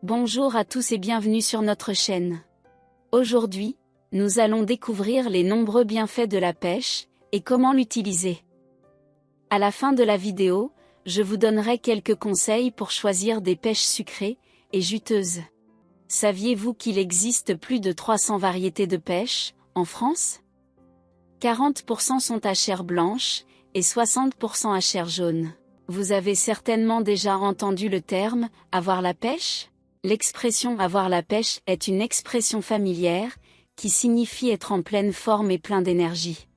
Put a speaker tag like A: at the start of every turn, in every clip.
A: Bonjour à tous et bienvenue sur notre chaîne. Aujourd'hui, nous allons découvrir les nombreux bienfaits de la pêche et comment l'utiliser. À la fin de la vidéo, je vous donnerai quelques conseils pour choisir des pêches sucrées et juteuses. Saviez-vous qu'il existe plus de 300 variétés de pêche en France? 40% sont à chair blanche et 60% à chair jaune. Vous avez certainement déjà entendu le terme « avoir la pêche ». L'expression « avoir la pêche » est une expression familière, qui signifie être en pleine forme et plein d'énergie.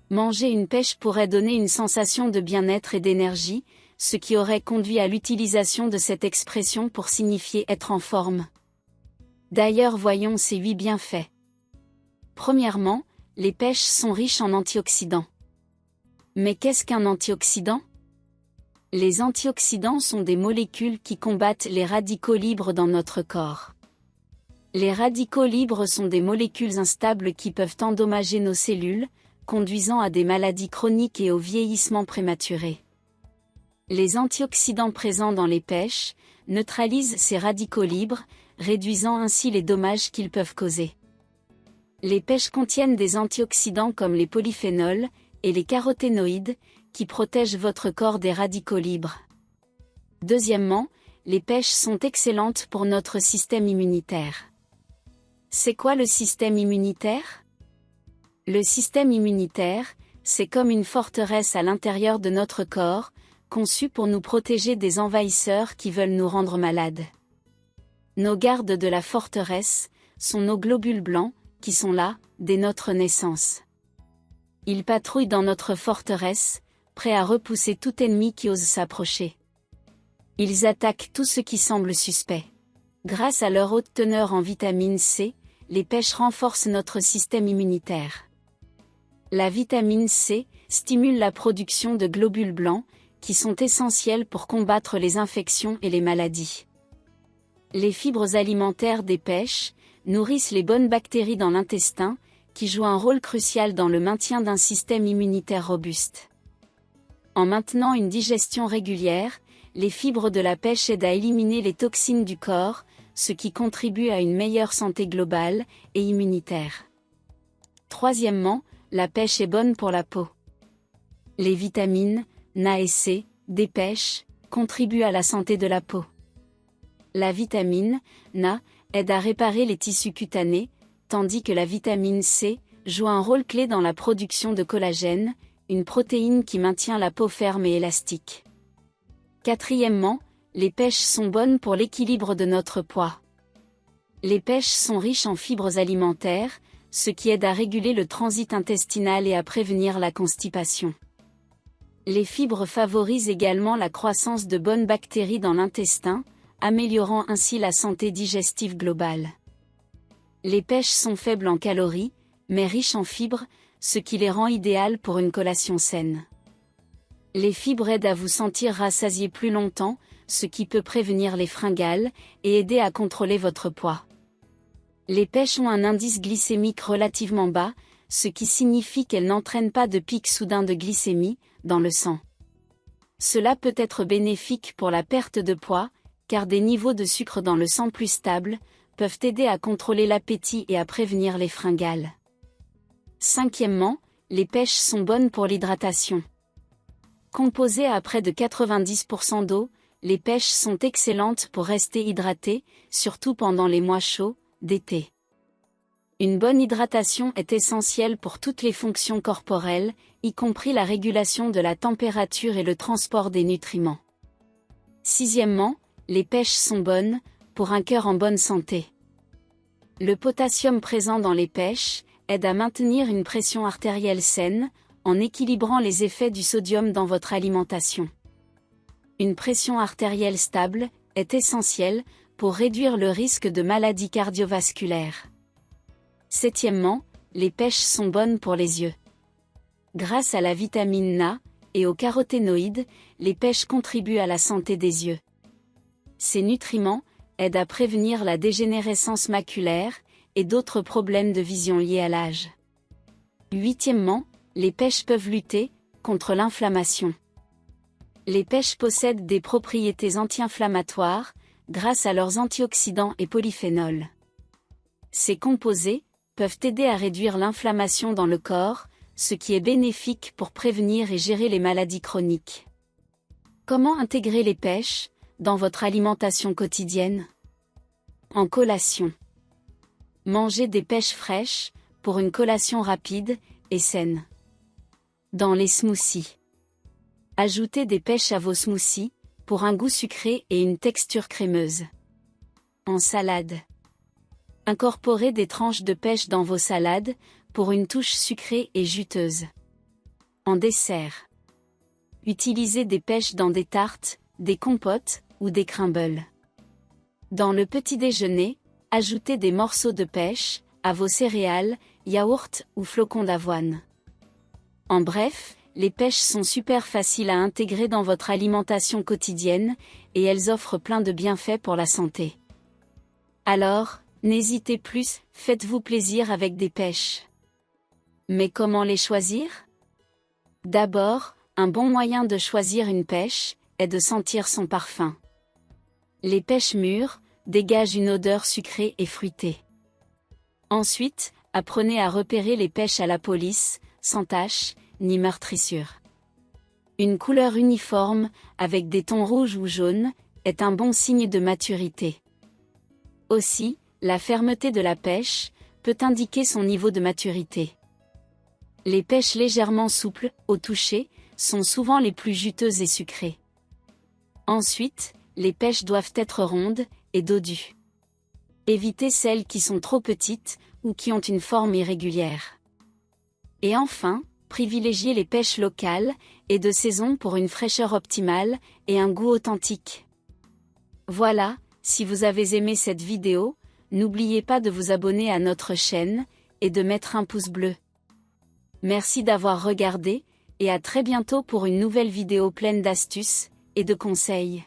A: Manger une pêche pourrait donner une sensation de bien-être et d'énergie, ce qui aurait conduit à l'utilisation de cette expression pour signifier être en forme. D'ailleurs, voyons ces 8 bienfaits. Premièrement, les pêches sont riches en antioxydants. Mais qu'est-ce qu'un antioxydant? Les antioxydants sont des molécules qui combattent les radicaux libres dans notre corps. Les radicaux libres sont des molécules instables qui peuvent endommager nos cellules, conduisant à des maladies chroniques et au vieillissement prématuré. Les antioxydants présents dans les pêches neutralisent ces radicaux libres, réduisant ainsi les dommages qu'ils peuvent causer. Les pêches contiennent des antioxydants comme les polyphénols et les caroténoïdes, qui protègent votre corps des radicaux libres. Deuxièmement, les pêches sont excellentes pour notre système immunitaire. C'est quoi le système immunitaire? Le système immunitaire, c'est comme une forteresse à l'intérieur de notre corps, conçue pour nous protéger des envahisseurs qui veulent nous rendre malades. Nos gardes de la forteresse sont nos globules blancs, qui sont là, dès notre naissance. Ils patrouillent dans notre forteresse, prêts à repousser tout ennemi qui ose s'approcher. Ils attaquent tout ce qui semble suspect. Grâce à leur haute teneur en vitamine C, les pêches renforcent notre système immunitaire. La vitamine C stimule la production de globules blancs, qui sont essentiels pour combattre les infections et les maladies. Les fibres alimentaires des pêches nourrissent les bonnes bactéries dans l'intestin, qui jouent un rôle crucial dans le maintien d'un système immunitaire robuste. En maintenant une digestion régulière, les fibres de la pêche aident à éliminer les toxines du corps, ce qui contribue à une meilleure santé globale et immunitaire. Troisièmement, la pêche est bonne pour la peau. Les vitamines Na et C des pêches contribuent à la santé de la peau. La vitamine Na aide à réparer les tissus cutanés, tandis que la vitamine C joue un rôle clé dans la production de collagène, une protéine qui maintient la peau ferme et élastique. Quatrièmement, les pêches sont bonnes pour l'équilibre de notre poids. Les pêches sont riches en fibres alimentaires, ce qui aide à réguler le transit intestinal et à prévenir la constipation. Les fibres favorisent également la croissance de bonnes bactéries dans l'intestin, améliorant ainsi la santé digestive globale. Les pêches sont faibles en calories, mais riches en fibres, ce qui les rend idéales pour une collation saine. Les fibres aident à vous sentir rassasié plus longtemps, ce qui peut prévenir les fringales et aider à contrôler votre poids. Les pêches ont un indice glycémique relativement bas, ce qui signifie qu'elles n'entraînent pas de pic soudain de glycémie dans le sang. Cela peut être bénéfique pour la perte de poids, car des niveaux de sucre dans le sang plus stables peuvent aider à contrôler l'appétit et à prévenir les fringales. Cinquièmement, les pêches sont bonnes pour l'hydratation. Composées à près de 90% d'eau, les pêches sont excellentes pour rester hydratées, surtout pendant les mois chauds, d'été. Une bonne hydratation est essentielle pour toutes les fonctions corporelles, y compris la régulation de la température et le transport des nutriments. Sixièmement, les pêches sont bonnes pour un cœur en bonne santé. Le potassium présent dans les pêches aide à maintenir une pression artérielle saine, en équilibrant les effets du sodium dans votre alimentation. Une pression artérielle stable est essentielle pour réduire le risque de maladies cardiovasculaires. Septièmement, les pêches sont bonnes pour les yeux. Grâce à la vitamine Na et aux caroténoïdes, les pêches contribuent à la santé des yeux. Ces nutriments aident à prévenir la dégénérescence maculaire et d'autres problèmes de vision liés à l'âge. Huitièmement, les pêches peuvent lutter contre l'inflammation. Les pêches possèdent des propriétés anti-inflammatoires, grâce à leurs antioxydants et polyphénols. Ces composés peuvent aider à réduire l'inflammation dans le corps, ce qui est bénéfique pour prévenir et gérer les maladies chroniques. Comment intégrer les pêches dans votre alimentation quotidienne? En collation. Mangez des pêches fraîches pour une collation rapide et saine. Dans les smoothies. Ajoutez des pêches à vos smoothies pour un goût sucré et une texture crémeuse. En salade. Incorporez des tranches de pêche dans vos salades pour une touche sucrée et juteuse. En dessert. Utilisez des pêches dans des tartes, des compotes ou des crumbles. Dans le petit déjeuner, ajoutez des morceaux de pêche à vos céréales, yaourts ou flocons d'avoine. En bref, les pêches sont super faciles à intégrer dans votre alimentation quotidienne et elles offrent plein de bienfaits pour la santé. Alors, n'hésitez plus, faites-vous plaisir avec des pêches. Mais comment les choisir? D'abord, un bon moyen de choisir une pêche est de sentir son parfum. Les pêches mûres dégagent une odeur sucrée et fruitée. Ensuite, apprenez à repérer les pêches à la peau lisse, sans taches, ni meurtrissures. Une couleur uniforme, avec des tons rouges ou jaunes, est un bon signe de maturité. Aussi, la fermeté de la pêche peut indiquer son niveau de maturité. Les pêches légèrement souples, au toucher, sont souvent les plus juteuses et sucrées. Ensuite, les pêches doivent être rondes et dodues. Évitez celles qui sont trop petites ou qui ont une forme irrégulière. Et enfin, privilégiez les pêches locales et de saison pour une fraîcheur optimale et un goût authentique. Voilà, si vous avez aimé cette vidéo, n'oubliez pas de vous abonner à notre chaîne et de mettre un pouce bleu. Merci d'avoir regardé, et à très bientôt pour une nouvelle vidéo pleine d'astuces et de conseils.